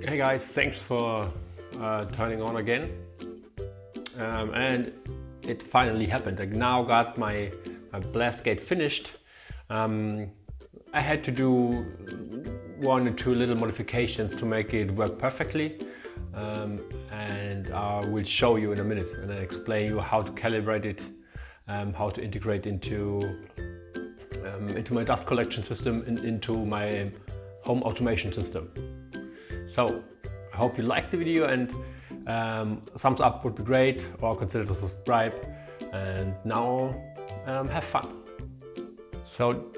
Hey guys, thanks for turning on again. And it finally happened. I now got my blast gate finished. I had to do 1 or 2 little modifications to make it work perfectly. And I will show you in a minute and I explain you how to calibrate it, how to integrate into my dust collection system and into my home automation system. So I hope you liked the video, and thumbs up would be great, or consider to subscribe. And now have fun. So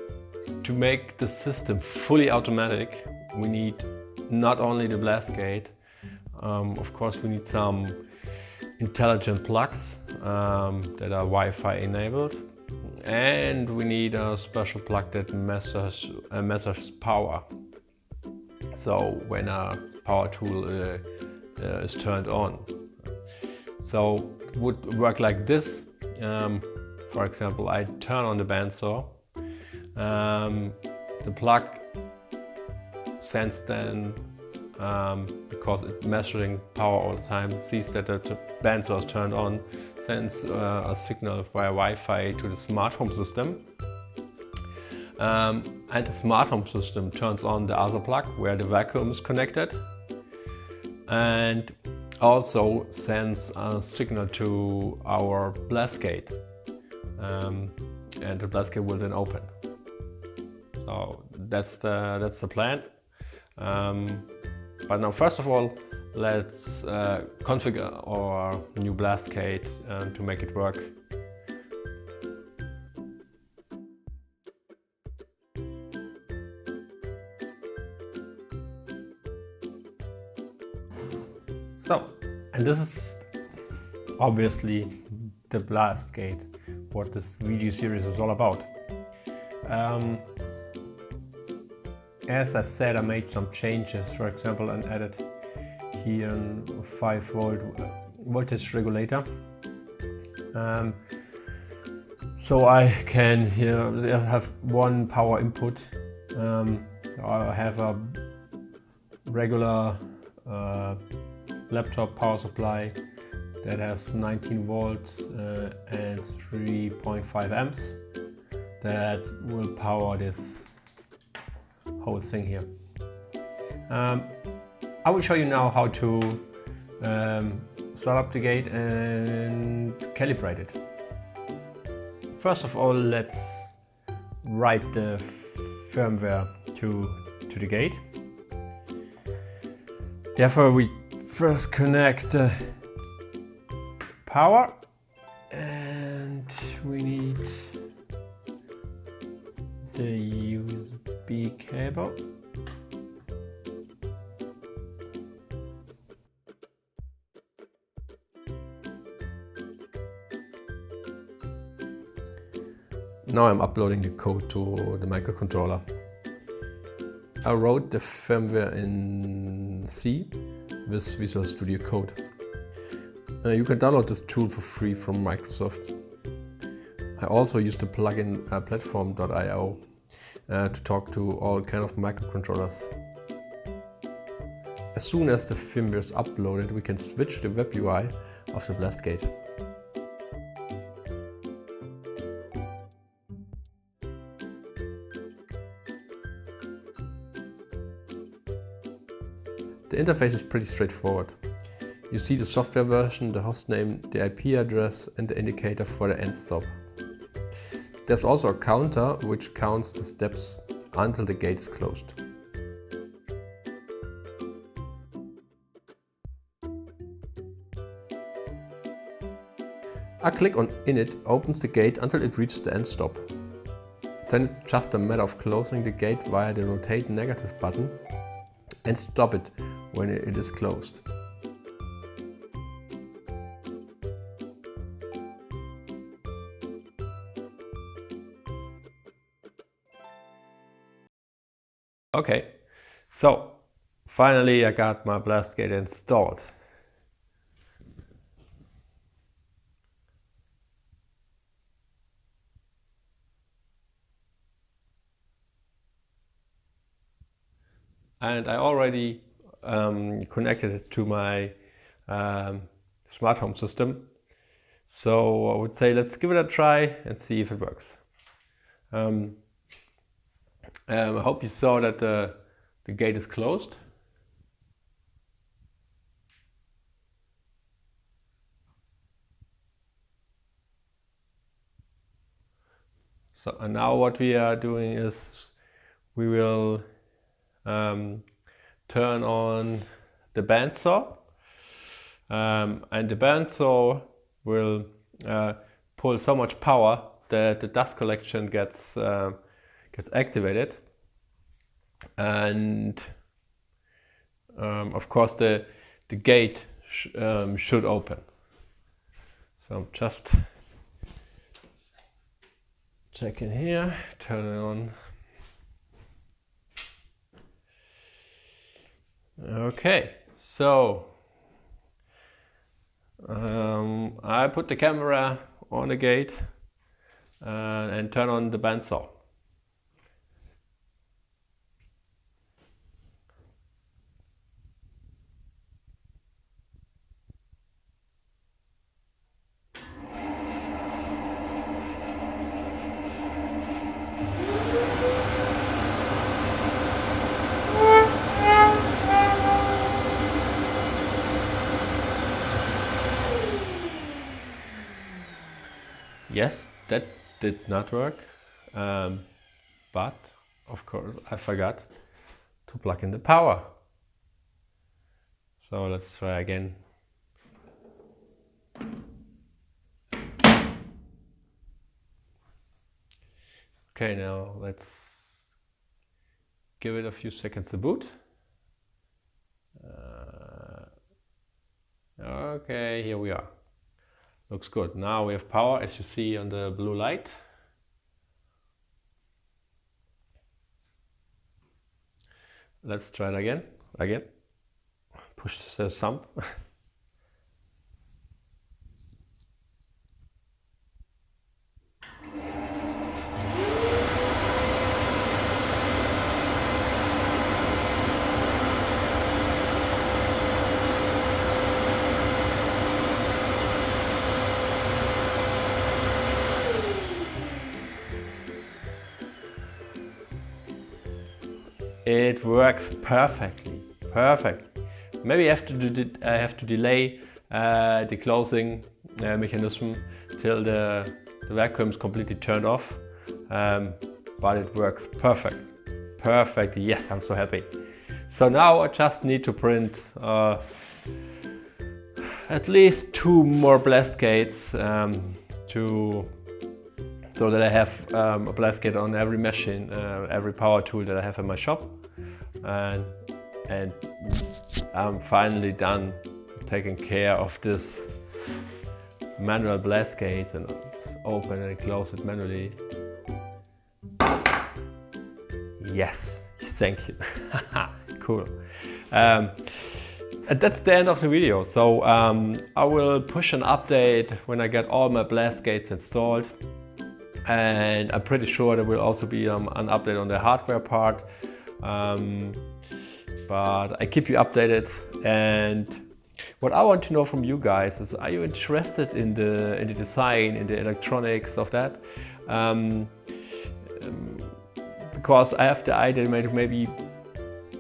to make the system fully automatic, we need not only the blast gate, of course we need some intelligent plugs that are Wi-Fi enabled, and we need a special plug that measures power. So when a power tool is turned on. So it would work like this. For example, I turn on the bandsaw. The plug sends then, because it's measuring power all the time, sees that the bandsaw is turned on, sends a signal via Wi-Fi to the smart home system. And the smart home system turns on the other plug where the vacuum is connected, and also sends a signal to our blast gate, and the blast gate will then open. So that's the plan. But now, first of all, let's configure our new blast gate to make it work. So, and this is obviously the blast gate, what this video series is all about. As I said, I made some changes. For example, I added here a 5-volt voltage regulator. So I can here have one power input. I have a regular laptop power supply that has 19 volts and 3.5 amps that will power this whole thing here. I will show you now how to start up the gate and calibrate it. First of all, let's write the firmware to the gate. Therefore, we first connect the power, and we need the USB cable. Now I'm uploading the code to the microcontroller. I wrote the firmware in C with Visual Studio Code. You can download this tool for free from Microsoft. I also used the plugin platform.io to talk to all kind of microcontrollers. As soon as the firmware is uploaded, we can switch the web UI of the blast gate. The interface is pretty straightforward. You see the software version, the hostname, the IP address and the indicator for the end stop. There's also a counter which counts the steps until the gate is closed. A click on Init opens the gate until it reaches the end stop. Then it's just a matter of closing the gate via the rotate negative button and stop it when it is closed. Okay, so finally I got my blast gate installed. And I already connected it to my smart home system. So I would say let's give it a try and see if it works. I hope you saw that the gate is closed. So and now what we are doing is we will turn on the bandsaw, and the bandsaw will pull so much power that the dust collection gets activated, and of course the gate should open. So I'm just checking here, turn it on. Okay, so I put the camera on the gate and turn on the bandsaw. Yes, that did not work, but of course I forgot to plug in the power. So let's try again. Okay, now let's give it a few seconds to boot. Okay, here we are. Looks good. Now we have power, as you see on the blue light. Let's try it again. Push the sump. It works perfectly. Maybe I have to delay the closing mechanism till the vacuum is completely turned off, but it works perfect. Yes, I'm so happy. So now I just need to print at least 2 more blast gates so that I have a blast gate on every machine, every power tool that I have in my shop, and I'm finally done taking care of this manual blast gates and just open and close it manually. Yes, thank you. Cool. And that's the end of the video. So I will push an update when I get all my blast gates installed. And I'm pretty sure there will also be an update on the hardware part, but I keep you updated. And what I want to know from you guys is, are you interested in the design, in the electronics of that? Because I have the idea to maybe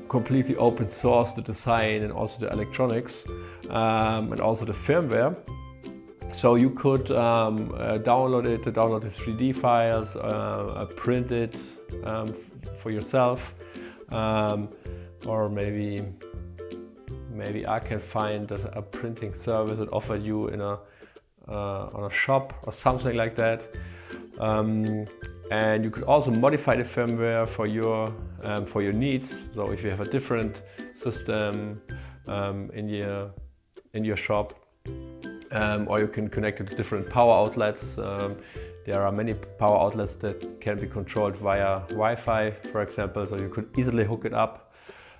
completely open source the design and also the electronics and also the firmware. So you could download the 3D files, print it for yourself, or maybe I can find a printing service that offer you in on a shop or something like that. And you could also modify the firmware for your needs. So if you have a different system in your shop. Or you can connect it to different power outlets. There are many power outlets that can be controlled via Wi-Fi, for example, so you could easily hook it up.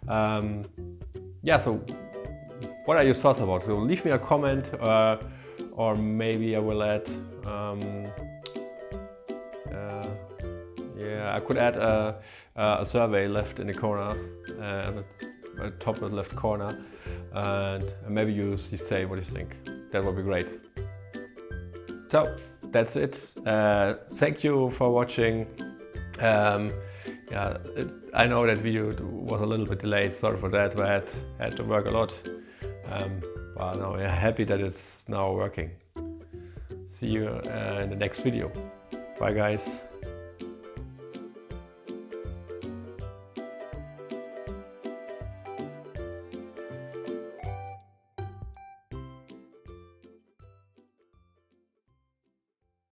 Yeah, so what are your thoughts about it? So leave me a comment, or maybe I will add, I could add a survey left in the corner. top left corner, and maybe you say what you think. That would be great. So that's it. Thank you for watching. Yeah, I know that video was a little bit delayed. Sorry for that. But I had to work a lot. But now I'm happy that it's now working. See you in the next video. Bye guys.